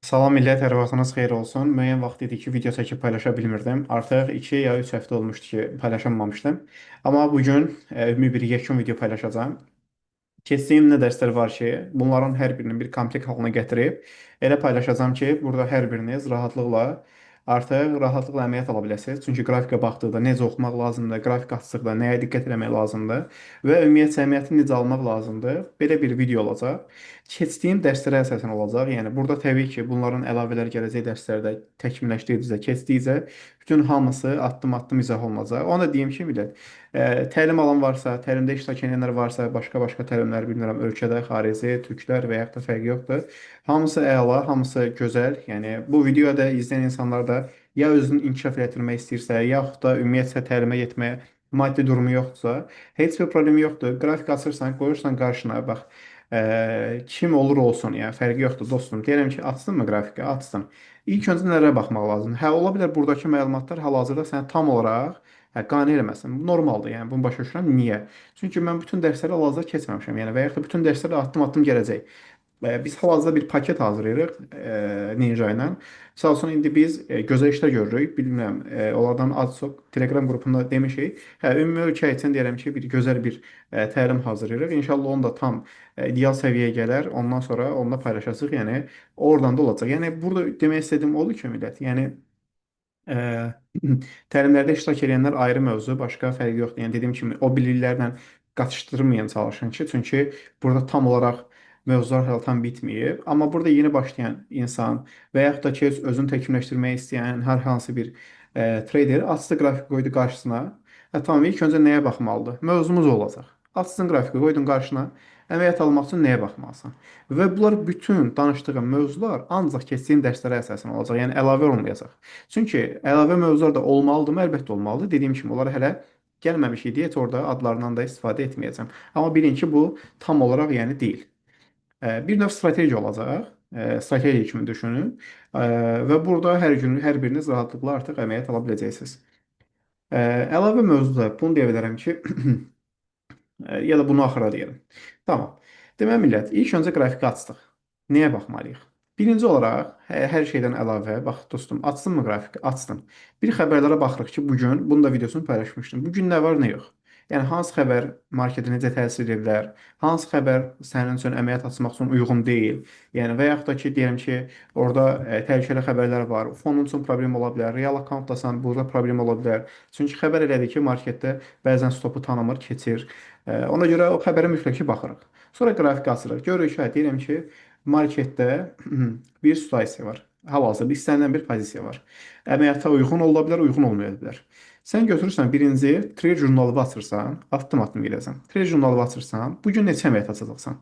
Salam millət, hər vaxtınız xeyir olsun. Müəyyən vaxt idi ki, video çəkib paylaşa bilmirdim. Artıq 2 ya 3 həftə olmuşdu ki, paylaşamamışdım. Amma bugün ümumi bir yekun video paylaşacağam. Keçdiyim nə dərslər var ki, bunların hər birini bir komplekt halına gətirib elə paylaşacağam ki, burada hər biriniz rahatlıqla əməliyyat ala biləsiniz. Çünki qrafika baxdıqda necə oxumaq lazımdır, qrafik açdıqda nəyə diqqət etmək lazımdır və ümumiyyətcə əməliyyatı necə almaq lazımdır. Belə bir video olacaq. Keçdiyim dərslərə əsasən olacaq. Yəni burada təbii ki, bunların əlavələri gələcək dərslərdə təkmilləşdirdikcə, keçdikcə bütün hamısı addım-addım izah olunacaq. Onu da deyim ki, millət, təlim alan varsa, təlimdə iştirak edenlər varsa, başqa-başqa təlimlər bilmirəm, ölkədə, xarici, türklər və yaxud da fərqi yoxdur. Hamısı əla, hamısı gözəl. Yəni bu videoda izləyən insanlar da ya özünü inkişaf etdirmək istəyirsə, yaxud da ümumiyyətlə təlimə getməyə maddi durumu yoxdursa, heç bir problem yoxdur. Qrafik açırsan, qoyursan qarşına, bax, kim olur olsun, yəni fərqi yoxdur dostum. Deyirəm ki, açdınmı qrafiki? Açdın. İlk öncə nələrə baxmaq lazımdır? Hə, ola bilər buradakı məlumatlar hal-hazırda səni tam olaraq qane eləməsin. Bu normaldır, yəni bunu başa düşürəm. Niyə? Çünki mən bütün dərsləri hal-hazırda keçməmişəm. Yəni və yaxud da bütün dərslər addım-addım gələcək. Biz hal-hazırda bir paket hazırlayırıq Ninja ilə. Misal üçün indi biz gözəl işlər görürük. Bilmirəm, onlardan az-çox Telegram qrupunda demişik. Hə, ümumi ölkə üçün deyirəm ki, bir gözəl bir təlim hazırlayırıq. İnşallah onu da tam ideal səviyyəyə gələr. Ondan sonra onunla paylaşacağıq. Yəni oradan da olacaq. Yəni burada demək istədiyim odur ki, millət, yəni Ə, təlimlərdə iştirak edənlər ayrı mövzu, başqa fərqi yoxdur. Yəni dediyim kimi o biliklərlə qatışdırmayın çalışın ki, çünki burada tam olaraq mövzular hələ tam bitməyib. Amma burada yeni başlayan insan və yaxud da ki özünü təkmilləşdirmək istəyən hər hansı bir trader açdı qrafik qoydu qarşısına. Tamam, ilk öncə nəyə baxmalıdır? Mövzumuz olacaq. Açdın qrafiki qoydun qarşına. Əməliyyat almaq üçün nəyə baxmalısan? Və bunlar bütün danışdığım mövzular ancaq keçdiyim dərslərə əsasən olacaq. Yəni əlavə olmayacaq. Çünki əlavə mövzular da olmalıdırmı? Əlbəttə olmalıdır. Dediyim kimi onlara hələ gəlməmişik deyə heç orada adlarından da istifadə etməyəcəm. Amma bilin ki, bu tam olaraq yəni deyil. Bir növ strategiya olacaq. Strategiya kimi düşünün. Və burada hər gün hər biriniz rahatlıqla artıq əməliyyat ala biləcəksiniz. Əlavə mövzuda bunu deyə bilərəm ki, ya da bunu axıra deyirəm. Tamam. Deməli millət, ilk öncə qrafiki açdıq. Nəyə baxmalıyıq? Birinci olaraq hər şeydən əlavə, bax dostum, açdınmı qrafiki? Açdım. Bir xəbərlərə baxırıq ki, bu gün bunu da videosunu paylaşmışdım. Bu gün nə var, nə yox? Yəni hansı xəbər marketə necə təsir edə bilər? Hansı xəbər sənin üçün əməliyyat açmaq üçün uyğun deyil? Yəni və yaxud da ki, deyirəm ki, orada təhlükəli xəbərlər var. Fonun üçün problem ola bilər. Real akkauntdasan, burada problem ola bilər. Çünki xəbər elədir ki, marketdə bəzən stopu tanımır, keçir. Ona görə o xəbərə mütləq baxırıq. Sonra qrafik açırıq. Görürük ki, deyirəm ki, marketdə bir situasiya var. Hal-hazırda istənilən bir pozisiya var. Əməliyyata uyğun ola bilər, uyğun olmaya bilər. Sən götürürsən birinci trade jurnalı açırsan, addım-addım gələcəksən. Trade jurnalı açırsan, bu gün neçə əməliyyat açacaqsan?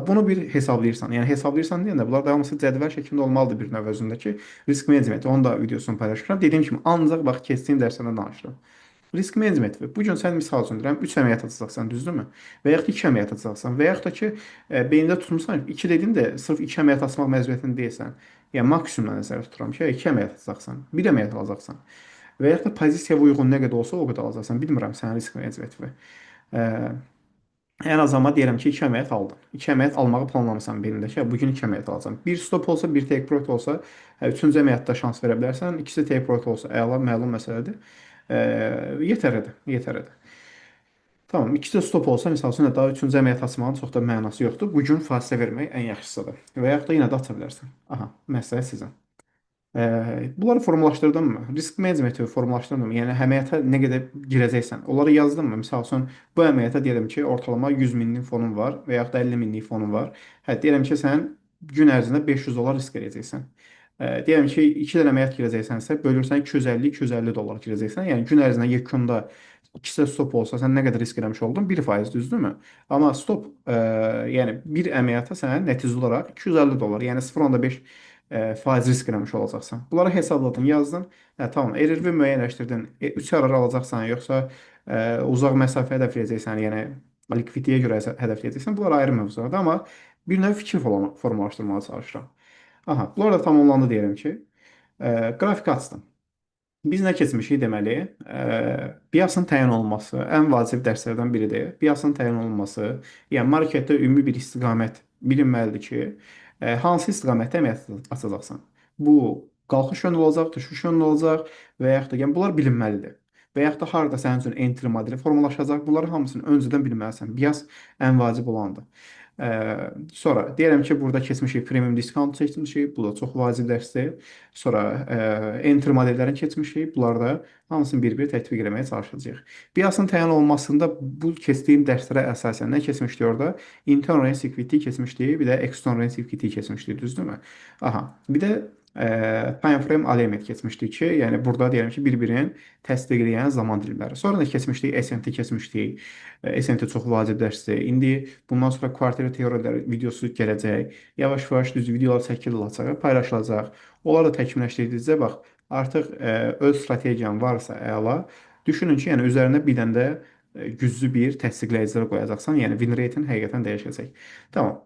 Bunu bir hesablayırsan. Yəni hesablayırsan deyəndə bunlar da hamısı cədvəl şəklində olmalıdır bir növ özündəki risk menecmenti. Onu da videosunu paylaşıram. Dediyim kimi ancaq bax keçdiyim dərslərdə danışıram. Risk menecmenti. Bu gün sən misal üçün deyirəm 3 əməliyyat açacaqsan, düzdürmü? Və yaxud da 2 əməliyyat açacaqsan və yaxud da ki, beynində tutmusan 2 dedin də sırf 2 əməliyyat açmaq məcburiyyətində deyilsən. Yəni maksimumda nəzərdə tuturam ki, 2 əməliyyat açacaqsan, 1 əməliyyat alacaqsan. Və yaxud da pozisiyaya uyğun nə qədər olsa o qədər alacaqsan. Bilmirəm sənin risk menecmenti. Ən az amma deyirəm ki, 2 əməliyyat aldın. 2 əməliyyat almağı planlamısan belində ki, bu gün 2 əməliyyat alacağam. Bir stop olsa, bir take profit olsa, üçüncü əməliyyatda şans verə bilərsən. İkisi take profit olsa, əla, məlum məsələdir. Yetərlidir, yetərlidir. Tamam, ikisi də stop olsa, misal üçün daha üçüncü əməliyyat açmağın çox da mənası yoxdur. Bu gün fasilə vermək ən yaxşısıdır. Və yaxud da yenə də aça bilərsən. Aha, məsələ sizin. Bunları formalaşdırdınmı? Risk menecmenti formalaşdırdınmı? Yəni əməliyyata nə qədər girəcəksən, onları yazdınmı? Məsəl üçün bu əməliyyata deyirəm ki, ortalama 100 minlik fonun var və yaxud da 50 minlik fonun var. Hə, deyirəm ki, sən gün ərzində 500 dollar risk edəcəksən. Deyirəm ki, 2 dənə əməliyyat girəcəksənsə, bölürsən 250-250 dollar girəcəksən. Yəni gün ərzində yekunda ikisi də stop olsa, sən nə qədər risk eləmiş oldun? 1% düzdürmü? Amma stop, yəni bir əməliyyata sən nəticə olaraq 250 dollar, yəni 0,5 faiz risk eləmiş olacaqsan. Bunları hesabladın, yazdın. Tamam, RRV müəyyənləşdirdin. 3 ararı alacaqsan, yoxsa uzaq məsafə hədəfləyəcəksən, yəni likvidliyə görə hədəfləyəcəksən. Bunlar ayrı mövzulardır, amma bir növ fikir formalaşdırmağa çalışıram. Aha, bunlar da tamamlandı deyirəm ki, qrafik açdım. Biz nə keçmişik deməli? Biasın təyin olunması ən vacib dərslərdən biridir. Biasın təyin olunması, yəni marketdə ümumi bir istiqamət bilinməlidir ki, Hansı istiqamətdə əməliyyat açacaqsan? Bu qalxış yönü olacaq, düşüş yönü olacaq və yaxud da yəni bunlar bilinməlidir. Və yaxud da harda sənin üçün entry modeli formalaşacaq. Bunların hamısını öncədən bilməlisən. BIAS ən vacib olandır. Sonra deyirəm ki, burada keçmişik premium discount seçmişik. Bu da çox vacib dərsdir. Sonra entry modellərini keçmişik. Bunlar da hamısını bir-bir tətbiq etməyə çalışacağıq. BIAS-ın təyin olunmasında bu keçdiyim dərslərə əsasən nə keçmişdik orada? Internal Range Security keçmişdik, bir də External Range Security keçmişdik, düzdürmü? Aha, bir də time frame alignment keçmişdik ki, yəni burada deyirəm ki, bir-birini təsdiqləyən zaman dilimləri. Sonra da keçmişdik, SMT keçmişdik. SMT çox vacib dərsdir. İndi bundan sonra quarter teoriyaları videosu gələcək. Yavaş-yavaş düz videolar çəkiləcək, paylaşılacaq. Onları da təkmilləşdirdikcə bax, artıq öz strategiyan varsa əla. Düşünün ki, yəni üzərində bir dənə də güclü bir təsdiqləyicilər qoyacaqsan. Yəni win rate-in həqiqətən dəyişəcək. Tamam.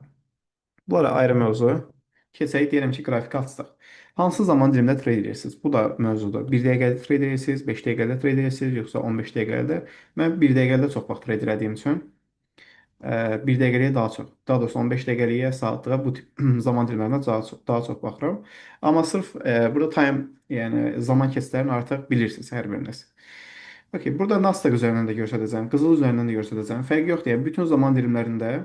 Bu ara ayrı mövzu. Keçək, deyirəm ki, qrafiki açsaq. Hansı zaman dilimində trade edirsiniz? Bu da mövzudur. 1 dəqiqədə trade edirsiniz, 5 dəqiqədə trade edirsiniz, yoxsa 15 dəqiqədə? Mən 1 dəqiqədə çox vaxt trade edədiyim üçün 1 dəqiqəliyə daha çox, daha doğrusu 15 dəqiqəliyə, saatlığa bu tip zaman dilimlərinə daha çox baxıram. Amma sırf burada time, yəni zaman keçidlərini artıq bilirsiniz hər biriniz. Okay, burada Nasdaq üzərindən də göstərəcəm, qızıl üzərindən də göstərəcəm. Fərqi yoxdur. Yəni bütün zaman dilimlərində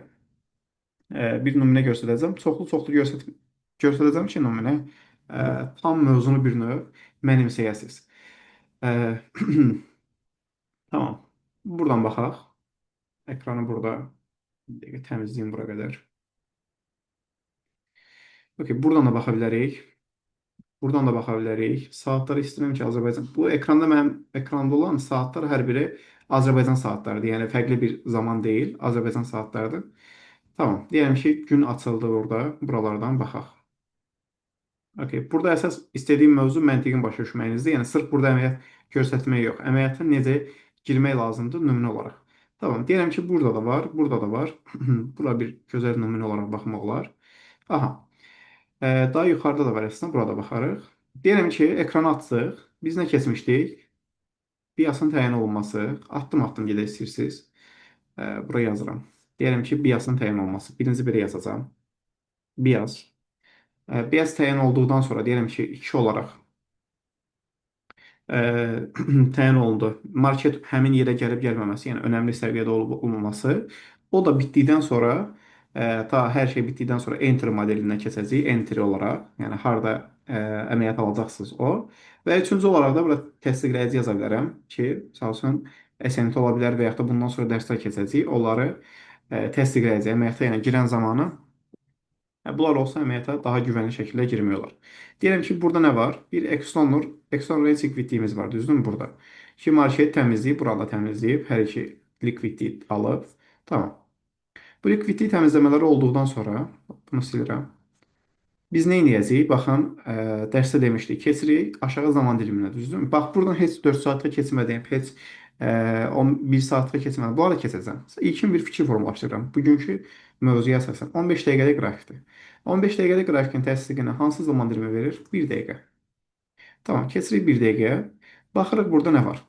bir nümunə göstərəcəm. Çoxlu-çoxlu göstərəcəm ki, nümunə tam mövzunu bir növ mənimsəyəsiniz. E, Tamam. Buradan baxaq. Ekranı burada bir dəqiqə təmizləyim bura qədər. Okay, buradan da baxa bilərik. Buradan da baxa bilərik. Saatları istəyirəm ki, Azərbaycan. Bu ekranda mənim ekranda olan saatlar hər biri Azərbaycan saatlarıdır. Yəni fərqli bir zaman deyil, Azərbaycan saatlarıdır. Tamam. Deyirəm ki, gün açıldı burada. Buralardan baxaq. Okay. Burada əsas istədiyim mövzu məntiqin başa düşməyinizdir. Yəni sırf burada əməliyyat göstərmək yox. Əməliyyata necə girmək lazımdır nümunə olaraq. Tamam. Deyirəm ki, burada da var, burada da var. Bura bir gözəl nümunə olaraq baxmaq olar. Aha. Daha yuxarıda da var əslində. Burada baxarıq. Deyirəm ki, ekranı açsaq. Biz nə keçmişdik? BIAS-ın təyin olunması. Addım-addım gedək istəyirsiniz. Buraya yazıram. Deyirəm ki, BIAS-ın təyin olunması. Birinci biri yazacağam. BIAS. BIAS təyin olduqdan sonra deyirəm ki, 2 olaraq təyin olundu. Market həmin yerə gəlib gəlməməsi, yəni önəmli səviyyədə olub olmaması. O da bitdikdən sonra ta hər şey bitdikdən sonra enter modelindən keçəcək, enter olaraq, yəni harda əməliyyat alacaqsınız o. Və üçüncü olaraq da burada təsdiqləyici yaza bilərəm ki, sağ olsun SNT ola bilər və yaxud da bundan sonra dərslər keçəcək. Onları təsdiqləyici əməliyyata yəni girən zamanı bunlar olsa əməliyyata daha güvənli şəkildə girmək olar. Deyirəm ki, burada nə var? Bir external rate liquidity-miz var, düzdürmü burada? Ki, market təmizləyib, burada təmizləyib, hər iki liquidity alıb. Tamam. Bu liquidity təmizləmələri olduqdan sonra, bunu silirəm. Biz nə edəcəyik? Baxın, dərsdə demişdik, keçirik aşağı zaman diliminə, düzdürmü? Bax, buradan heç 4 saatlığa keçmədiyim, heç 1 saatlığa keçmədiyim, bunları keçəcəm. İlkin bir fikir formalaşdırıram. Bugünkü mövzuya əsasən 15 dəqiqəlik qrafikdir. 15 dəqiqəlik qrafikin təsdiqini hansı zaman dilimi verir? 1 dəqiqə. Tamam, keçirik 1 dəqiqəyə. Baxırıq, burada nə var?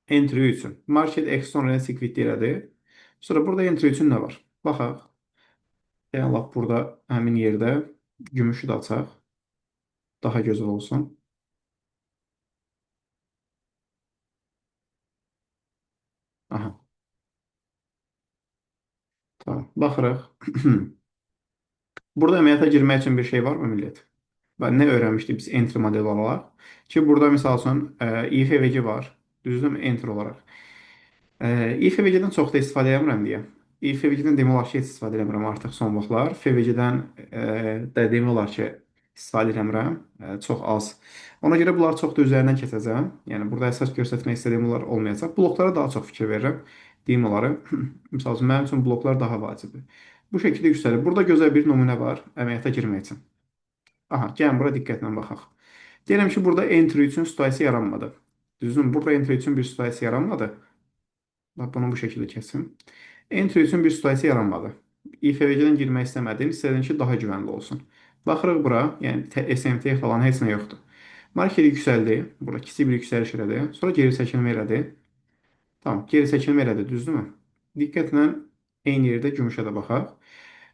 Entry üçün. Market external liquidity elədi. Sonra burada entry üçün nə var? Baxaq. Yəni, lap burada həmin yerdə gümüşü də açaq. Daha gözəl olsun. Aha, tamam. Baxırıq. Burada əməliyyata girmək üçün bir şey varmı millət? Və nə öyrənmişdik biz entry modeli olaraq? Ki, burada misal üçün IFVG var. Düzdürmü? Entry olaraq. IFVG-dən çox da istifadə edirəm deyə. IFVG-dən demək olar ki, heç istifadə edirəm artıq son vaxtlar. FVG-dən də demək olar ki, istifadə edirəm. Çox az. Ona görə bunları çox da üzərindən keçəcəm. Yəni, burada əsas göstərmək istədiyim bunlar olmayacaq. Bloklara daha çox fikir verirəm. Deyim onları. Misal üçün, mənim üçün bloklar daha vacibdir. Bu şəkildə yüksəlir. Burada gözəl bir nümunə var əməliyyata girmək üçün. Aha, gəlin bura diqqətlə baxaq. Deyirəm ki, burada entry üçün situasiya yaranmadı. Düzdürmü? Burada entry üçün bir situasiya yaranmadı. Bax, bunu bu şəkildə kəsim. Entry üçün bir situasiya yaranmadı. IFVG-dən girmək istəmədim. İstədim ki, daha güvənli olsun. Baxırıq bura, yəni SMT falan heç nə yoxdur. Market yüksəldi. Burada kiçik bir yüksəliş elədi. Sonra geri çəkilmə elədi. Tamam, geri çəkilmə elədi, düzdürmü? Diqqətlə eyni yerdə gümüşə də baxaq.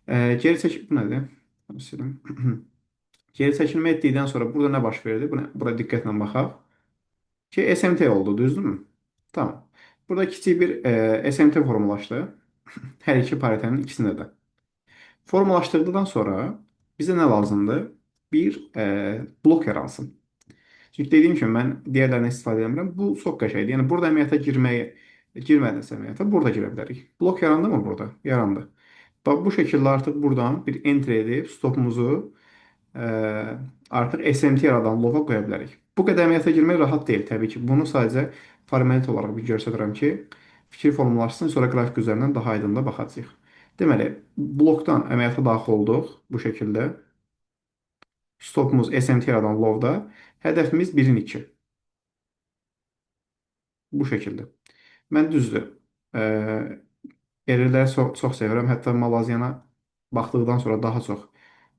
Geri çəkil bu nədir? Bunu silim. Geri çəkilmə etdikdən sonra burada nə baş verdi? Bura diqqətlə baxaq. Ki SMT oldu, düzdürmü? Tamam. Burada kiçik bir SMT formulaşdı. Hər iki paritenin ikisində də. Formulaşdırdıqdan sonra bizə nə lazımdır? Bir blok yaransın. Çünki dediyim kimi mən digərlərindən istifadə etmirəm. Bu çox qəşəngdir. Yəni burada əməliyyata girmədinsə əməliyyata burada girə bilərik. Blok yarandı mı burada? Yarandı. Bax bu şəkildə artıq buradan bir enter edib stopumuzu artıq SMT yaradan lova qoya bilərik. Bu qədər əməliyyata girmək rahat deyil təbii ki. Bunu sadəcə formalite olaraq bir göstərirəm ki, fikir formalaşsın, sonra qrafik üzərindən daha aydın da baxacağıq. Deməli, blokdan əməliyyata daxil olduq bu şəkildə. Stopumuz SMT yaradan lovda. Hədəfimiz 1-in 2. Bu şəkildə. Mən düzdür. Errorləri çox sevirəm. Hətta Malazyana baxdıqdan sonra daha çox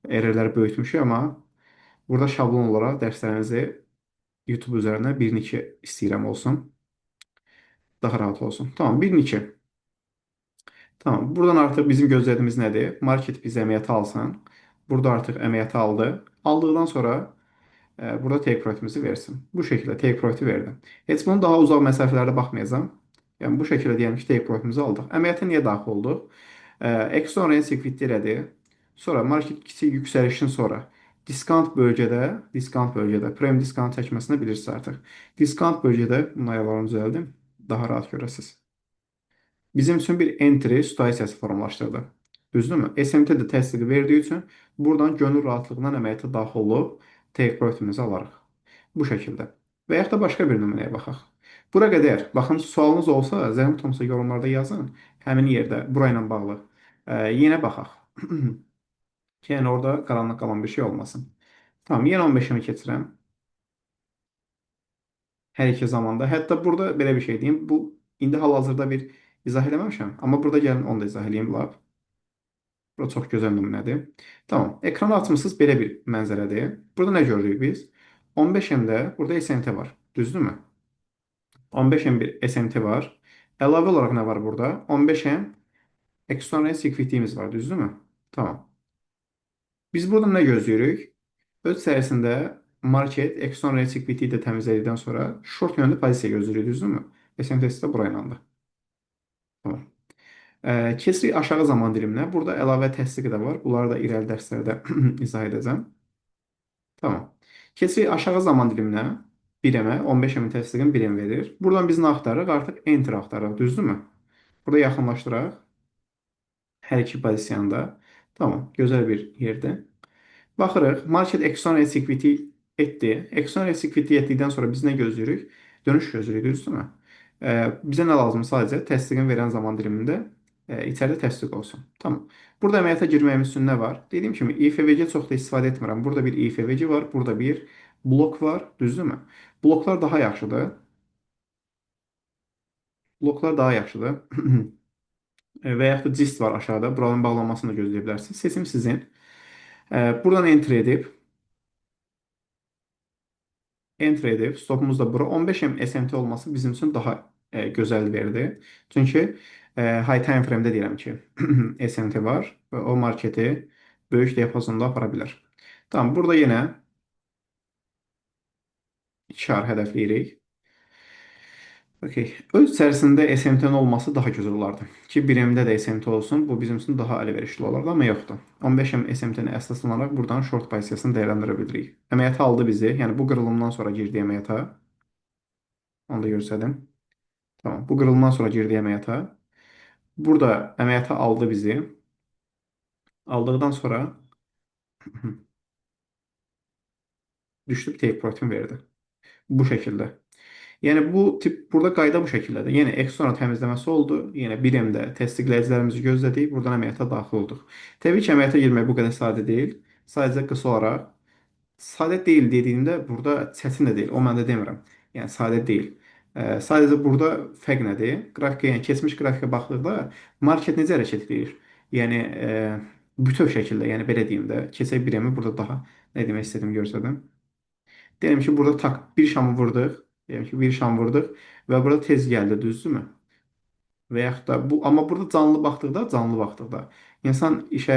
errorləri böyütmüşük, amma burada şablon olaraq dərslərinizi YouTube üzərindən 1-in 2 istəyirəm olsun. Daha rahat olsun. Tamam, 1-in 2. Tamam. Buradan artıq bizim gözlədiyimiz nədir? Market biz əməliyyata alsın. Burada artıq əməliyyata aldı. Aldıqdan sonra burada take profitimizi versin. Bu şəkildə take profiti verdim. Heç bunu daha uzaq məsafələrdə baxmayacağam. Yəni bu şəkildə deyəm ki, take profitimizi aldıq. Əməliyyata niyə daxil olduq? Exxon Recycling elədi. Sonra market kiçik yüksəlişin sonra diskont bölgədə premium diskont çəkməsini bilirsiniz artıq. Diskont bölgədə bunun ayarlarını düzəldim. Daha rahat görəsiniz. Bizim üçün bir entry situasiyası formalaşdırdı. Düzdürmü? SMT də təsdiqi verdiyi üçün buradan gönül rahatlığından əməliyyata daxil olub take profitimizi alarıq. Bu şəkildə. Və yaxud da başqa bir nümunəyə baxaq. Bura qədər, baxın, sualınız olsa, zəhmət olmasa yorumlarda yazın. Həmin yerdə bura ilə bağlı. Yenə baxaq. Ki, yəni orada qaranlıq qalan bir şey olmasın. Tamam, yenə 15-imi keçirəm. Hər iki zamanda. Hətta burada belə bir şey deyim. Bu indi hal-hazırda bir izah eləməmişəm. Amma burada gəlin onu da izah eləyim lab. Bura çox gözəl nümunədir. Tamam. Ekranı açmısınız, belə bir mənzərədir. Burada nə görürük biz? 15M-də burada SMT var. Düzdürmü? 15M bir SMT var. Əlavə olaraq nə var burada? 15M external security-imiz var. Düzdürmü? Tamam. Biz burada nə gözləyirik? Öz içərisində market external security-yi də təmizlədikdən sonra short yönlü pozisiya gözləyirik. Düzdürmü? SMT-si də bura ilə. Tamam. Keçirik aşağı zaman diliminə. Burada əlavə təsdiqi də var. Bunları da irəli dərslərdə izah edəcəm. Tamam. Keçirik aşağı zaman diliminə. 1-əmə 15-əmin təsdiqini 1-em verir. Buradan biz nə axtarırıq? Artıq enter axtarırıq. Düzdürmü? Burada yaxınlaşdıraq. Hər iki pozisiyanda. Tamam. Gözəl bir yerdə. Baxırıq. Market external executive etdi. External executive etdikdən sonra biz nə gözləyirik? Dönüş gözləyirik. Düzdürmü? Bizə nə lazım? Sadəcə təsdiqin verən zaman dilimində içəridə təsdiq olsun. Tamam. Burada əməliyyata girməyimiz üçün nə var? Dediyim kimi IFVG çox da istifadə etmirəm. Burada bir IFVG var, burada bir blok var, düzdürmü? Bloklar daha yaxşıdır. Bloklar daha yaxşıdır. Və yaxud da gist var aşağıda. Buranın bağlanmasını da gözləyə bilərsiniz. Seçim sizin. Buradan enter edib stopumuz da bura 15M SMT olması bizim üçün daha gözəl verdi. Çünki high time frame-də deyirəm ki, SMT var və o marketi böyük diapazonda apara bilər. Tamam, burada yenə 2R hədəfləyirik. Okay. Öz içərisində SMT-nin olması daha gözəl olardı. Ki 1M-də də SMT olsun, bu bizim üçün daha əlverişli olardı, amma yoxdur. 15M SMT-ni əsaslanaraq buradan short pozisiyasını dəyərləndirə bilirik. Əməliyyata aldı bizi, yəni bu qırılımdan sonra girdi əməliyyata. Onu da göstərdim. Tamam, bu qırılımdan sonra girdi əməliyyata. Burada əməliyyata aldı bizi. Aldıqdan sonra düşdü take profit verdi. Bu şəkildə. Yəni bu tip burada qayda bu şəkildədir. Yəni Exona təmizləməsi oldu. Yəni 1M-də təsdiqləyicilərimizi gözlədik. Buradan əməliyyata daxil olduq. Təbii ki, əməliyyata girmək bu qədər sadə deyil. Sadəcə qısa olaraq sadə deyil dediyimdə burada çətin də deyil. O məndə demirəm. Yəni sadə deyil. Sadəcə burada fərq nədir? Qrafika, yəni keçmiş qrafikə baxdıqda market necə hərəkət edir? Yəni bütöv şəkildə, yəni belə deyim də, keçək 1M-i burada daha nə demək istədiyimi göstərdim. Diyelim ki burada tak bir şamı vurduq. Diyelim ki bir şam vurduq və burada tez gəldi, düzdürmü? Və yaxud da bu, amma burada canlı baxdıqda. İnsan işə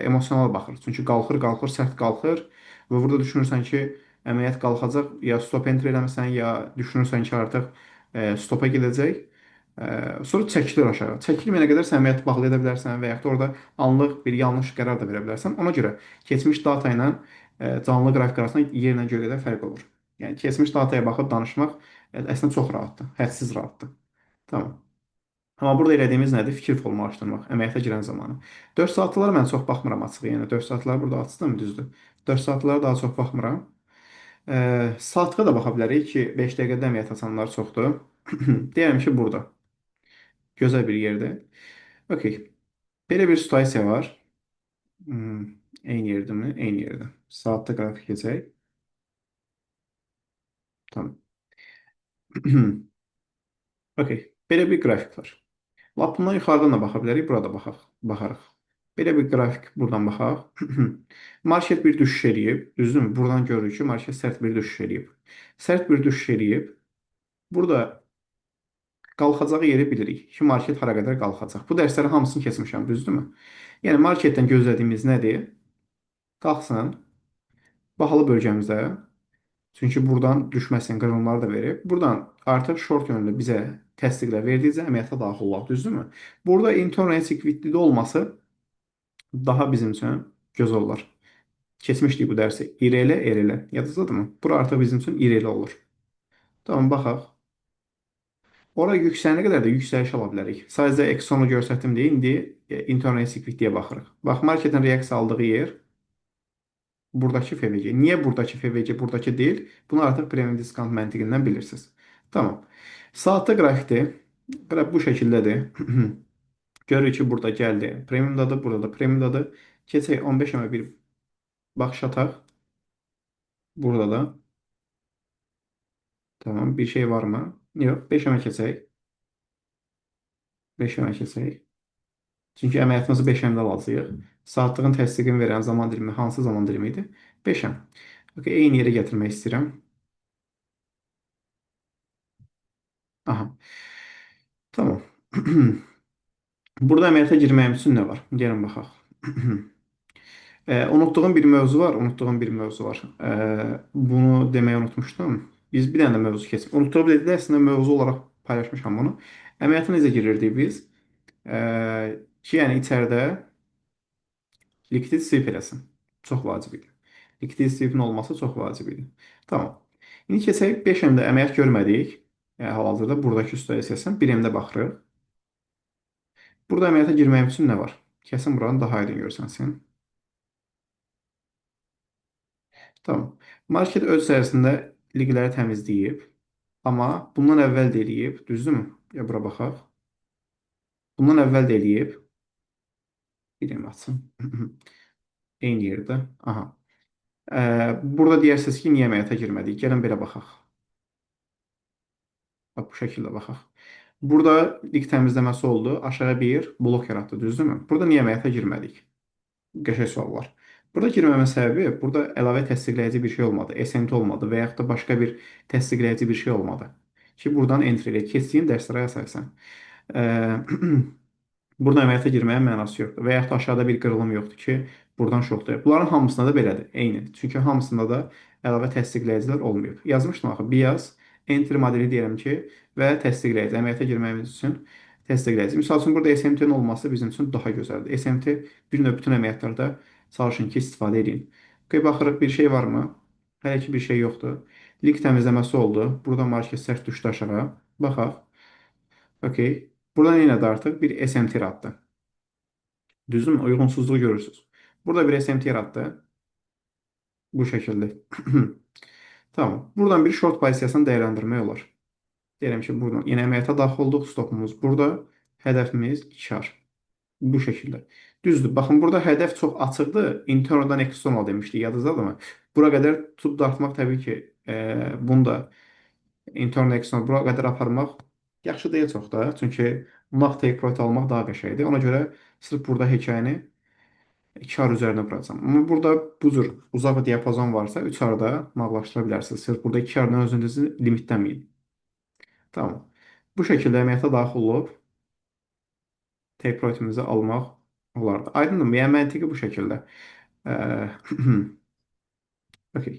emosional baxır. Çünki qalxır, qalxır, sərt qalxır və burada düşünürsən ki, əməliyyat qalxacaq, ya stop enter eləmisən, ya düşünürsən ki, artıq stopa gedəcək. Sonra çəkilir aşağı. Çəkilməyənə qədər sən əməliyyatı bağlaya da bilərsən və yaxud da orada anlıq bir yanlış qərar da verə bilərsən. Ona görə keçmiş data ilə canlı qrafik arasında yerlə göy qədər fərq olur. Yəni keçmiş dataya baxıb danışmaq əslində çox rahatdır, hədsiz rahatdır. Tamam. Amma burada elədiyimiz nədir? Fikir formalaşdırmaq, əməliyyata girən zamanı. 4 saatlılara mən çox baxmıram açığı. Yəni 4 saatları burada açdım, düzdür. 4 saatlılara daha çox baxmıram. Saatlığa da baxa bilərik ki, 5 dəqiqədə əməliyyat açanlar çoxdur. Deyirəm ki, burada. Gözəl bir yerdə. Okey. Belə bir situasiya var. Hmm, eyni yerdəmi? Eyni yerdə. Saatda qrafik keçək. Tamam. Okey. Belə bir qrafik var. Lap bundan yuxarıdan da baxa bilərik, burada baxarıq. Belə bir qrafik buradan baxaq. Market bir düşüş eləyib, düzdürmü? Buradan görürük ki, market sərt bir düşüş eləyib. Sərt bir düşüş eləyib. Burada qalxacağı yeri bilirik ki, market hara qədər qalxacaq. Bu dərslərin hamısını keçmişəm, düzdürmü? Yəni marketdən gözlədiyimiz nədir? Qalxsın, bahalı bölgəmizdə. Çünki buradan düşməsin, qırılmaları da verib. Buradan artıq short yönlü bizə təsdiqlə verdikcə əməliyyata daxil olaq, düzdürmü? Burada internal liquidity olması daha bizim üçün gözəl olar. Keçmişdik bu dərsi. İrəli, erilə. Yadınızdadırmı? Bura artıq bizim üçün irəli olur. Tamam, baxaq. Ora yüksələnə qədər də yüksəliş ala bilərik. Sadəcə Exxonu göstərdim deyə indi internal liquidity-yə baxırıq. Bax, marketin reaksiya aldığı yer buradakı FVG. Niyə buradakı FVG buradakı deyil? Bunu artıq premium diskont məntiqindən bilirsiniz. Tamam. Saatda qrafikdir. Qrafik bu şəkildədir. Görürük ki, burada gəldi. Premiumdadır, burada da premiumdadır. Keçək 15-ə bir baxış ataq. Burada da. Tamam. Bir şey var mı? Yok. 5'e keçək. 5'e keçək. Çünki əməliyyatımızı 5-əmdə alacağıq. Saatlığın təsdiqini verən zaman dilimi hansı zaman dilimi idi? 5-əm. Okay, eyni yerə gətirmək istəyirəm. Aha. Tamam. Burada əməliyyata girməyim üçün nə var? Gəlin baxaq. Unutduğum bir mövzu var. Unutduğum bir mövzu var. Bunu deməyi unutmuşdum. Biz bir dənə də mövzu keçdik. Unutduğum dedi, əslində mövzu olaraq paylaşmışam bunu. Əməliyyata necə girirdik biz? Ki, yəni içəridə likvid sweep eləsin. Çox vacib idi. Likvid sweepin olması çox vacib idi. Tamam. İndi keçək 5M-də əməliyyat görmədik. Hal-hazırda buradakı üstəyə 1M-də baxırıq. Burada əməliyyata girməyim üçün nə var? Kəsin buranı daha aydın görsənsin. Tamam. Market öz içərisində liqləri təmizləyib. Amma bundan əvvəl də eləyib. Düzdürmü? Ya bura baxaq. Bundan əvvəl də eləyib. Bir M açsın. Eyni yerdə. Aha. Burada deyərsiniz ki, niyə əməliyyata girmədik? Gəlin belə baxaq. Bax, bu şəkildə baxaq. Burada ilk təmizləməsi oldu. Aşağı bir blok yaratdı, düzdürmü? Burada niyə əməliyyata girmədik? Qəşəng sual var. Burada girməmə səbəbi, burada əlavə təsdiqləyici bir şey olmadı. SMT olmadı və yaxud da başqa bir təsdiqləyici bir şey olmadı. Ki, buradan entry ilə keçdiyim dərslərə əsasən. Burada əməliyyata girməyə mənası yoxdur. Və yaxud da aşağıda bir qırılım yoxdur ki, buradan şokdur. Bunların hamısında da belədir, eyni. Çünki hamısında da əlavə təsdiqləyicilər olmayıb. Yazmışdım axı, bias, enter modeli deyirəm ki, və təsdiqləyici. Əməliyyata girməyimiz üçün təsdiqləyici. Misal üçün, burada SMT-nin olması bizim üçün daha gözəldir. SMT bir növ bütün əməliyyatlarda çalışın ki, istifadə edin. Baxırıq, bir şey varmı? Hələ ki, bir şey yoxdur. Link təmizləməsi oldu. Burada market sərt düşdü aşağı. Baxaq. Okey. Buradan yenə də artıq bir SMT yaratdı. Düzdürmü? Uyğunsuzluğu görürsünüz. Burada bir SMT yaratdı. Bu şəkildə. Tamam. Buradan bir short pozisiyasını dəyərləndirmək olar. Deyirəm ki, buradan yenə əməliyyata daxil olduq. Stopumuz burada. Hədəfimiz kar. Bu şəkildə. Düzdür. Baxın, burada hədəf çox açıqdır. Internaldan external demişdik. Yadınızdadırmı? Bura qədər tutub dartmaq təbii ki, bunu da internal external bura qədər aparmaq yaxşı deyil çox da. Çünki nağd take profit almaq daha qəşəngdir. Ona görə sırf burada hekayəni kar üzərinə vuracam. Amma burada bu cür uzaq diapazon varsa 3 arada nağdlaşdıra bilərsiniz. Sırf burada 2 aradan özünüzü limitləməyin. Tamam. Bu şəkildə əməliyyata daxil olub take profitimizi almaq olardı. Aydındır mı? Yəni məntiqi bu şəkildə. Ə, okey.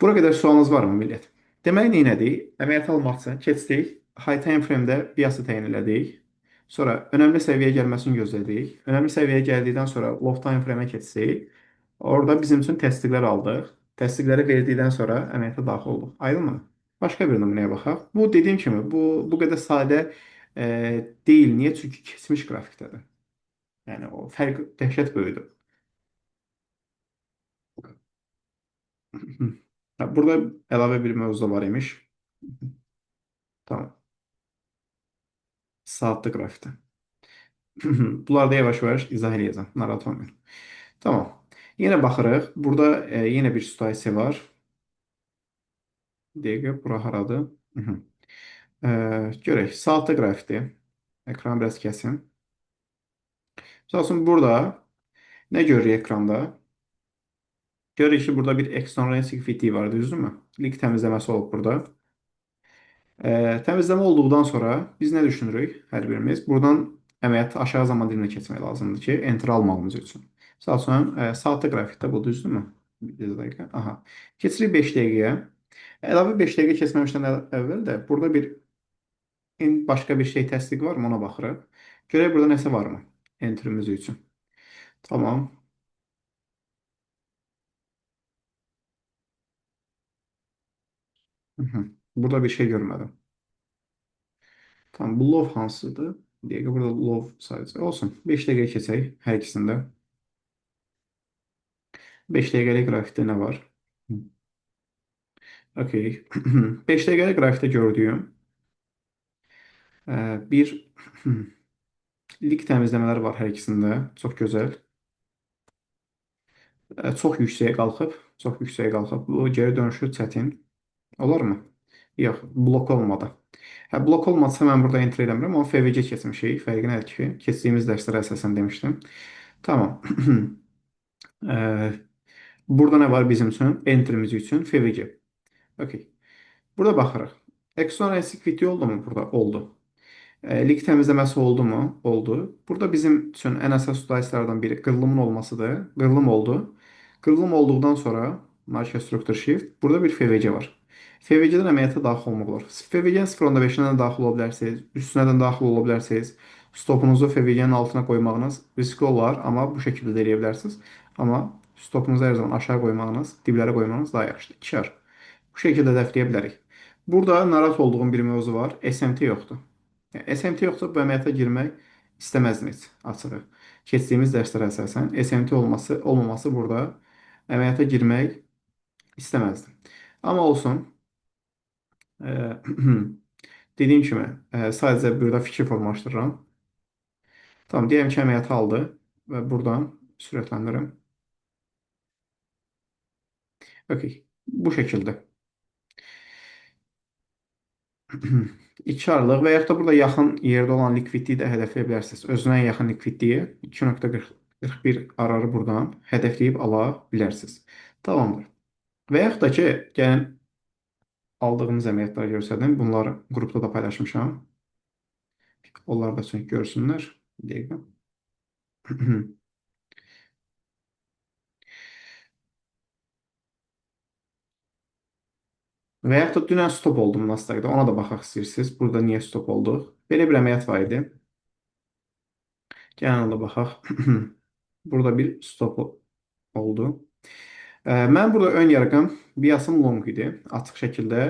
Bura qədər sualınız varmı, millət? Deməli, neynədik? Əməliyyat almaq üçün keçdik. High time frame-də biası təyin elədik. Sonra önəmli səviyyəyə gəlməsini gözlədik. Önəmli səviyyəyə gəldikdən sonra low time frame-ə keçdik. Orada bizim üçün təsdiqlər aldıq. Təsdiqləri verdikdən sonra əməliyyata daxil olduq. Aydınmı? Başqa bir nümunəyə baxaq. Bu dediyim kimi bu qədər sadə e, deyil. Niyə? Çünki keçmiş qrafikdədir. Yəni o fərq dəhşət böyükdür. Burada əlavə bir mövzu da var imiş. Tamam. Saatli qrafikdə. Bunları da yavaş-yavaş izah edəcəm. Narahat olmayın. Tamam. Yenə baxırıq. Burada yenə bir situasiya var. Dəqiqə bura haradır? Görək. Saatli qrafikdir. Ekranı biraz kəsim. Məsəl üçün burada nə görürük ekranda? Görürük ki, burada bir external fitliyi var, düzdürmü? Link təmizləməsi olub burada. Təmizləmə olduqdan sonra biz nə düşünürük hər birimiz? Buradan əməliyyat aşağı zaman dilinə keçmək lazımdır ki, enter almamız üçün. Misal üçün, saatlı qrafikdə bu düzdürmü? Bir dəqiqə. Aha. Keçirik 5 dəqiqəyə. Əlavə 5 dəqiqə keçməmişdən əvvəl də burada bir başqa bir şey təsdiq varmı ona baxırıq. Görək burada nəsə varmı? Enterimiz üçün. Tamam. Hı -hı. Burada bir şey görmədim. Tamam, bu love hansıdır? Dəqiqə burada love sayısı olsun. 5 dəqiqə keçək hər ikisində. 5 dəqiqəlik qrafikdə nə var? Okey. 5 dəqiqəlik qrafikdə gördüyüm bir lik təmizləmələri var hər ikisində. Çox gözəl. Çox yüksəyə qalxıb. Bu geri dönüşü çətin. Olarmı? Yox, blok olmadı. Hə, blok olmasa mən burada enter eləmirəm, amma FVC keçmişik. Fərqi nədir ki? Keçdiyimiz dərslərə əsasən demişdim. Tamam. Burada nə var bizim üçün? Enterimiz üçün FVC. Okey. Burada baxırıq. Exon Executive oldu mu burada? Oldu. Lig təmizləməsi oldu mu? Oldu. Burada bizim üçün ən əsas tutarlardan biri qırılımın olmasıdır. Qırılım oldu. Qırılım olduqdan sonra Marka Structure Shift burada bir FVC var. FVC-dən əməliyyata daxil olmaq olar. FVC-nin 0.5-dən daxil ola bilərsiniz, üstünə daxil ola bilərsiniz. Stopunuzu FVC-nin altına qoymağınız riskli olar, amma bu şəkildə də eləyə bilərsiniz. Amma stopunuzu hər zaman aşağı qoymağınız, diblərə qoymağınız daha yaxşıdır. İkişər. Bu şəkildə dəfləyə bilərik. Burada narahat olduğum bir mövzu var. SMT yoxdur. Yəni, SMT yoxdur, bu əməliyyata girmək istəməzdim heç açığı. Keçdiyimiz dərslərə əsasən SMT olmaması burada əməliyyata girmək istəməzdim. Amma olsun. Ə, dediyim kimi, sadəcə burada fikir formalaşdırıram. Tamam, deyəm ki, əməliyyatı aldı və buradan sürətləndirim. Okey. Bu şəkildə. 2 aralıq və yaxud da burada yaxın yerdə olan likvidliyi də hədəfləyə bilərsiniz. Özünə ən yaxın likvidliyi 2.41 ararı buradan hədəfləyib ala bilərsiniz. Tamamdır. Və yaxud da ki, gəlin aldığımız əməliyyatları göstərdim. Bunları qrupda da paylaşmışam. Onlar da çünki görsünlər. Bir dəqiqə. Və yaxud da dünən stop oldum Nasdaqda. Ona da baxaq istəyirsiniz. Burada niyə stop olduq? Belə bir əməliyyat var idi. Gəlin ona da baxaq. Burada bir stop oldu. Mən burada ön yarğım biasım long idi. Açıq şəkildə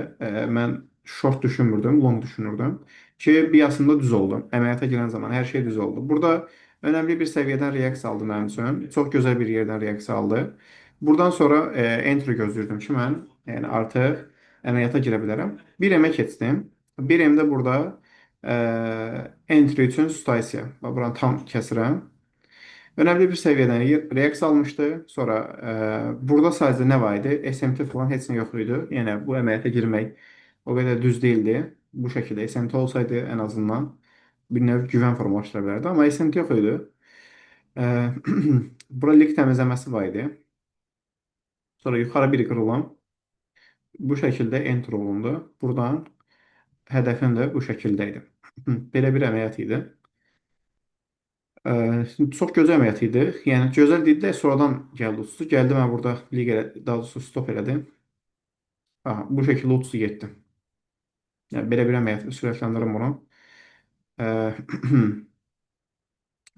mən short düşünmürdüm, long düşünürdüm ki, biasımda düz oldu. Əməliyyata girən zaman hər şey düz oldu. Burada önəmli bir səviyyədən reaksiya aldı mənim üçün. Çox gözəl bir yerdən reaksiya aldı. Buradan sonra entry gözləyirdim ki, mən yəni artıq əməliyyata girə bilərəm. 1M-ə keçdim. 1M-də burada entry üçün situasiya. Buranı tam kəsirəm. Önəmli bir səviyyədən reaksiya almışdı. Sonra burada sadəcə nə var idi? SMT falan heç nə yox idi. Yəni bu əməliyyata girmək o qədər düz değildi. Bu şəkildə SMT olsaydı ən azından bir növ güvən formalaşdıra bilərdi. Amma SMT yox idi. E, bura lig təmizləməsi var idi. Sonra yuxarı bir qırılan bu şəkildə enter olundu. Buradan hədəfim də bu şəkildə idi. Belə bir əməliyyat idi. Çox gözəl əməliyyat idi. Yəni gözəl deyil də sonradan gəldi uçdu. Gəldi mən burada liqə daha doğrusu stop elədim. Aha, bu şəkildə uçdu getdi. Yəni belə bir əməliyyat sürətləndirim bunu. Ə,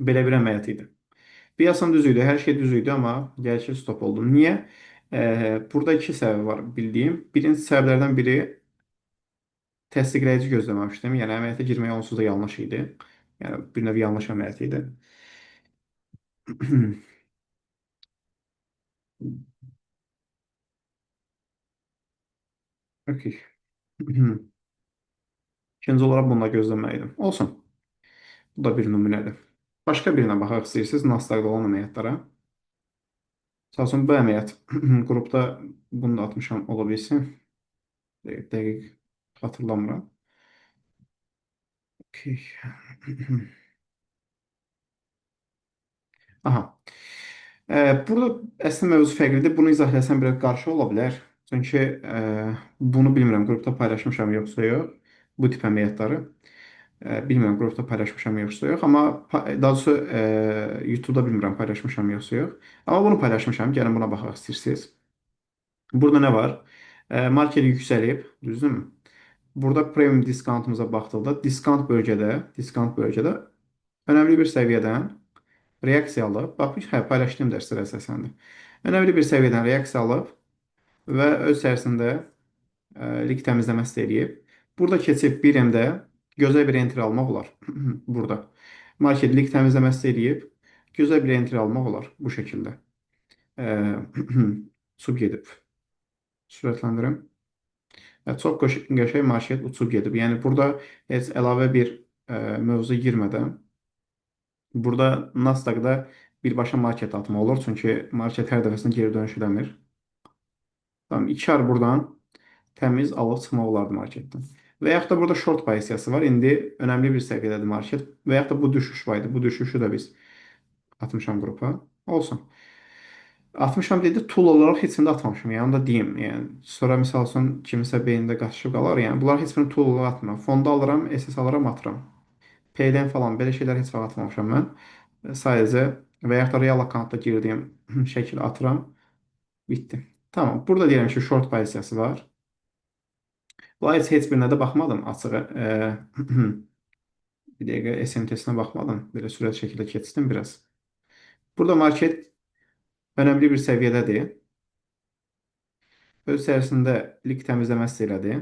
Belə bir əməliyyat idi. Piyasam düz idi, hər şey düz idi, amma gəlişi stop oldum. Niyə? Burada iki səbəb var bildiyim. Birinci səbəblərdən biri təsdiqləyici gözləməmişdim. Yəni əməliyyata girmək onsuz da yanlış idi. Yəni bir növ yanlış əməliyyat idi. Okey. İkinci olaraq bunu da gözləməliydim. Olsun. Bu da bir nümunədir. Başqa birinə baxaq istəyirsiniz. Nasdaqda olan əməliyyatlara. Sağolsun bu əməliyyat qrupda bunu da atmışam ola bilsin. Dəqiq xatırlamıram. Okey. Aha. Burada əslində mövzu fərqlidir. Bunu izah etsəm biraz qarşı ola bilər. Çünki bunu bilmirəm qrupda paylaşmışam yoxsa yox. Bu tip əməliyyatları. Bilmirəm qrupda paylaşmışam yoxsa yox. Amma daha doğrusu YouTube-da bilmirəm paylaşmışam yoxsa yox. Amma bunu paylaşmışam. Gəlin buna baxaq istəyirsiniz. Burada nə var? Markeri yüksəlib, düzdürmü? Burada premium diskountumuza baxdıqda diskount bölgədə önəmli bir səviyyədən reaksiya alıb, bax, hə, paylaşdığım dərslərə əsasləndir. Önəmli bir səviyyədən reaksiya alıb və öz içərisində lig təmizləməsi də eləyib. Burada keçib bir M-də gözəl bir entry almaq olar. Burada. Market lig təmizləməsi də eləyib. Gözəl bir entry almaq olar bu şəkildə. Sub gedib. Sürətləndirim. Çox qəşəng market uçub gedib. Yəni burada heç əlavə bir mövzu girmədən burada Nasdaqda birbaşa market atma olur. Çünki market hər dəfəsində geri dönüş eləmir. Tamam, 2 ay buradan təmiz alıb çıxmaq olardı marketdən. Və yaxud da burada short pozisiyası var. İndi önəmli bir səviyyədədir market. Və yaxud da bu düşüş var idi. Bu düşüşü də biz atmışam qrupa. Olsun. Atmışam dedi, tool olaraq heç birində atmamışam. Yəni onu da deyim. Yəni sonra misal üçün kimisə beynində qaçışıb qalar. Yəni bunlar heç birini tool olaraq atmıram. Fonda alıram, SS alıram, atıram. Paydən falan belə şeylər heç vaxt atmamışam mən. Sadəcə və yaxud da real accountda girdiyim şəkil atıram. Bitdi. Tamam. Burada deyirəm ki, short pozisiyası var. Bu heç birinə də baxmadım açığı. Bir dəqiqə SMT-sinə baxmadım. Belə sürət şəkildə keçdim biraz. Burada market önəmli bir səviyyədədir. Öz içərisində lig təmizləməsi elədi.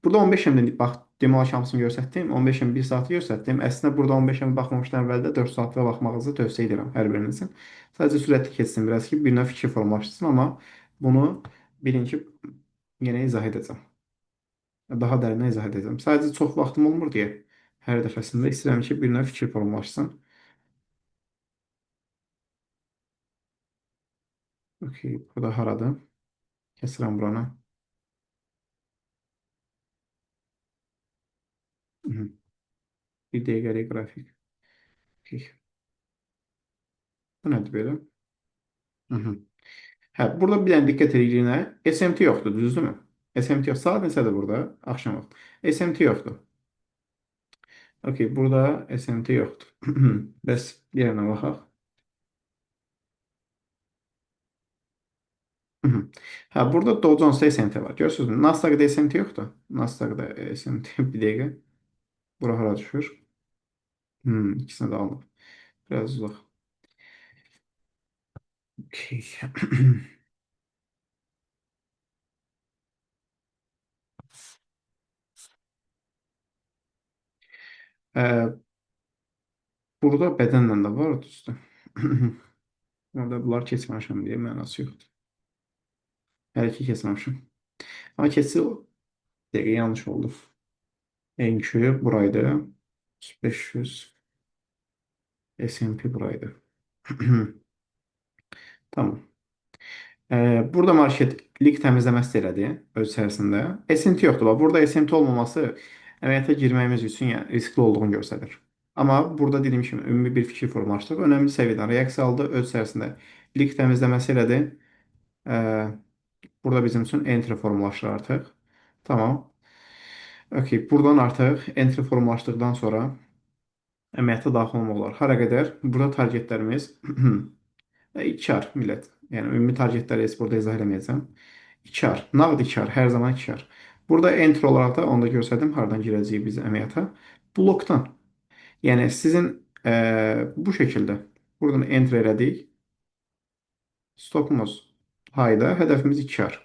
Burada 15 MD bax, demək olar ki, hamısını göstərdim. 15 MD 1 saatı göstərdim. Əslində burada 15 MD baxmamışdan əvvəl də 4 saatlığa baxmağınızı tövsiyə edirəm hər birinizin. Sadəcə sürətli keçsin biraz ki, bir növ fikir formalaşsın, amma bunu birinci yenə izah edəcəm. Daha dərindən izah edəcəm. Sadəcə çox vaxtım olmur deyə hər dəfəsində istəyirəm ki, bir növ fikir formalaşsın. Okey, burada haradır? Kəsirəm buranı. Mhm. Bir dəqiqəlik qrafik. Okey. Bu nədir belə? Mhm. Hə, burada bir dənə diqqət ediliyinə SMT yoxdur, düzdürmü? SMT yox. Saat neçədir burada? Axşam vaxtı. SMT yoxdur. Okey, burada SMT yoxdur. Bəs diğerinə baxaq. Mhm. Hə, burada Dow Jones-da SMT var. Görürsünüzmü? Nasdaqda SMT yoxdur. Nasdaqda SMT bir dəqiqə. Bura hara düşür? İkisini də aldım. Biraz uzaq. Okey. Ə, burada bədənlə də var düzdür. Orada bunlar keçməmişəm deyə mənası yoxdur. Hələ ki keçməmişəm. Amma keçsi dəqiqə yanlış oldu. Enkü buraydı. 500 S&P buraydı. Tamam. Burada marketlik təmizləməsi elədi öz içərisində. S&P yoxdur. Bax, burada S&P olmaması əməliyyata girməyimiz üçün yəni, riskli olduğunu göstərir. Amma burada dediyim kimi ümumi bir fikir formalaşdırıb, önəmli səviyyədən reaksiya aldı, öz içərisində lig təmizləməsi elədi. Ee, Burada bizim üçün entry formalaşır artıq. Tamam. Okey, buradan artıq entry formalaşdıqdan sonra əməliyyata daxil olmaq olar. Hara qədər? Burada targetlərimiz 2 ar millət. Yəni ümumi targetləri heç burada izah eləməyəcəm. 2 ar. Nağd 2 ar. Hər zaman 2 ar. Burada enter olaraq da onu da göstərdim. Hardan girəcəyik biz əməliyyata? Blokdan. Yəni sizin bu şəkildə buradan enter elədik. Stopumuz hayda. Hədəfimiz 2 ar.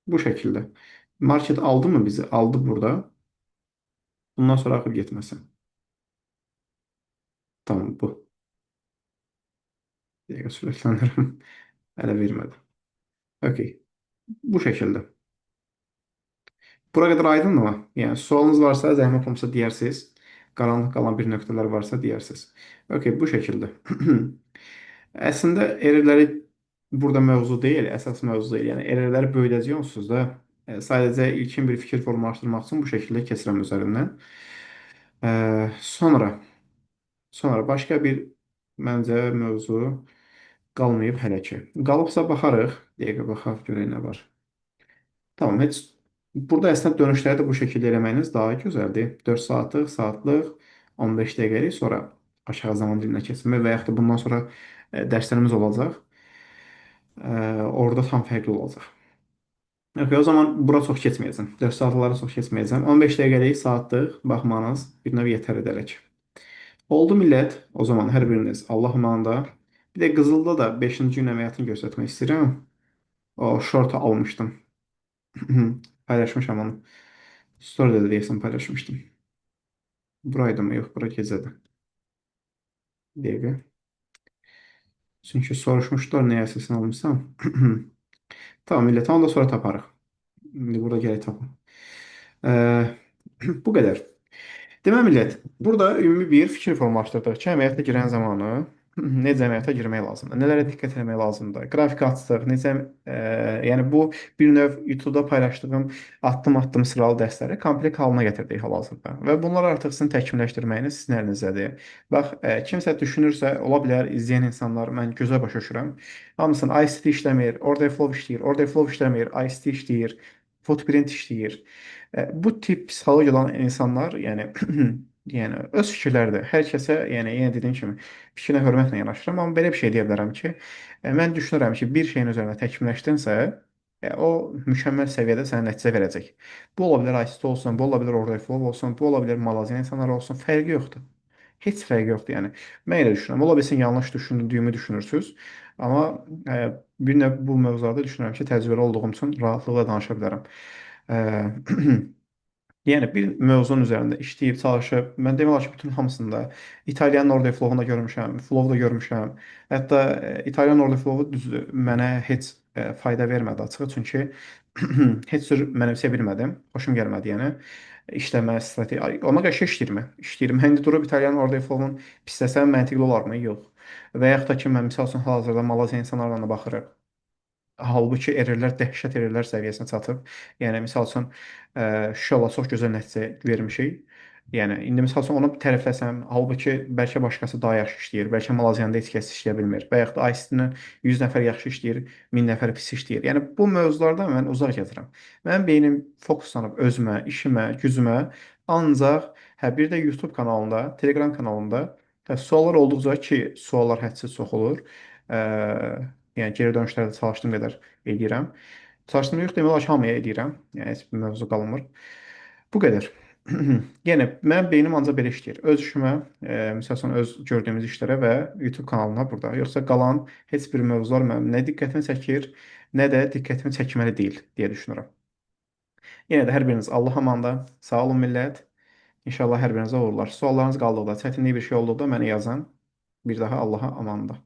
Bu şəkildə. Market aldı mı bizi? Aldı burada. Bundan sonra axıb getməsin. Tamam bu. Bir dəqiqə sürətləndirim. Hələ vermədi. Okey. Bu şəkildə. Bura qədər aydınmı? Yəni sualınız varsa, zəhmət olmasa deyərsiniz. Qaranlıq qalan bir nöqtələr varsa deyərsiniz. Okey, bu şəkildə. Əslində errorləri burada mövzu deyil, əsas mövzu deyil. Yəni errorləri böyüdəcək onsuz da. Sadəcə ilkin bir fikir formalaşdırmaq üçün bu şəkildə keçirəm üzərindən. Sonra başqa bir məncə mövzu qalmayıb hələ ki. Qalıbsa baxarıq. Dəqiqə baxaq görək nə var. Tamam, heç burada əslində dönüşləri də bu şəkildə eləməyiniz daha gözəldir. 4 saatlıq, saatlıq, 15 dəqiqəlik, sonra aşağı zaman dilinə keçirmək və yaxud da bundan sonra dərslərimiz olacaq. Orada tam fərqli olacaq. Okay, o zaman bura çox keçməyəcəm. 4 saatlara çox keçməyəcəm. 15 dəqiqəlik, saatlıq baxmanız bir növ yetər edəcək. Oldu millət. O zaman hər biriniz Allah amanında. Bir də qızılda da 5-ci gün əməliyyatını göstərmək istəyirəm. O şortu almışdım. Paylaşmışam onu. Story'də də deyəsən paylaşmışdım. Buraydı mı? Yox, bura gecədir. Bir dəqiqə. Çünki soruşmuşlar nəyə əsasən almışsam. Tamam, millət, onu da sonra taparıq. İndi burada gələk tapım. Bu qədər. Deməli millət, burada ümumi bir fikir formalaşdırdıq ki, əməliyyata girən zamanı necə əməliyyata girmək lazımdır, nələrə diqqət etmək lazımdır, qrafik açsaq, necə, yəni bu bir növ YouTube-da paylaşdığım addım-addım sıralı dərsləri komplekt halına gətirdik hal-hazırda və bunlar artıq sizin təkmilləşdirməyiniz sizin əlinizdədir. Bax, kimsə düşünürsə, ola bilər izləyən insanlar, mən gözəl başa düşürəm, hamısının ICT işləmir, order flow işləyir, order flow işləmir, ICT işləyir, footprint işləyir. Bu tip psixologiya olan insanlar, yəni yəni öz fikirləridir. Hər kəsə, yəni yenə dediyim kimi fikrinə hörmətlə yanaşıram, amma belə bir şey deyə bilərəm ki, mən düşünürəm ki, bir şeyin üzərində təkmilləşdinsə, o mükəmməl səviyyədə sənə nəticə verəcək. Bu ola bilər ICT olsun, bu ola bilər order flow olsun, bu ola bilər malaziyan insanlar olsun, fərqi yoxdur. Heç fərqi yoxdur, yəni. Mən elə düşünürəm. Ola bilsin yanlış düşündüyümü düşünürsüz, amma bir növ bu mövzularda düşünürəm ki, təcrübəli olduğum üçün rahatlıqla danışa bilərəm. Yəni bir mövzunun üzərində işləyib, çalışıb, mən demək olar ki, bütün hamısında İtalyan Nordic Flow-unu da görmüşəm, Flow da görmüşəm. Hətta İtalyan Nordic Flow-u düzdür, mənə heç fayda vermədi açığı, çünki heç cür mənimsəyə bilmədim, xoşum gəlmədi, yəni işləmə strategiya. Ona qarşı işləyirmi? İşləyirəm. İndi durub İtalyan Nordic Flow-un pisləsəm məntiqli olarmı? Yox. Və yaxud da ki, mən misal üçün hal-hazırda Malayziya insanlarla da baxırıq. Halbuki errorlər dəhşət errorlər səviyyəsinə çatıb. Yəni misal üçün Şuşala çox gözəl nəticə vermişik. Yəni indi misal üçün onu tərəfləsəm, halbuki bəlkə başqası daha yaxşı işləyir, bəlkə Malayziyanda heç kəs işləyə bilmir. Və yaxud da ICT-nin 100 nəfər yaxşı işləyir, 1000 nəfər pis işləyir. Yəni bu mövzulardan mən uzaq gətirəm. Mənim beynim fokuslanıb özümə, işimə, gücümə, ancaq bir də YouTube kanalında, Telegram kanalında suallar olduqca ki, suallar hədsiz çox olur. Yəni geri dönüşlərdə çalışdığım qədər edirəm. Çalışdığım yox demək olar ki, hamıya edirəm. Yəni heç bir mövzu qalmır. Bu qədər. Yəni mənim beynim ancaq belə işləyir. Öz işimə, məsəl üçün öz gördüyümüz işlərə və YouTube kanalına burada. Yoxsa qalan heç bir mövzular mənim nə diqqətimi çəkir, nə də diqqətimi çəkməli deyil deyə düşünürəm. Yenə də hər biriniz Allah amanda, sağ olun millət. İnşallah hər birinizə uğurlar. Suallarınız qaldıqda, çətinlik bir şey olduqda mənə yazın. Bir daha Allaha amanda.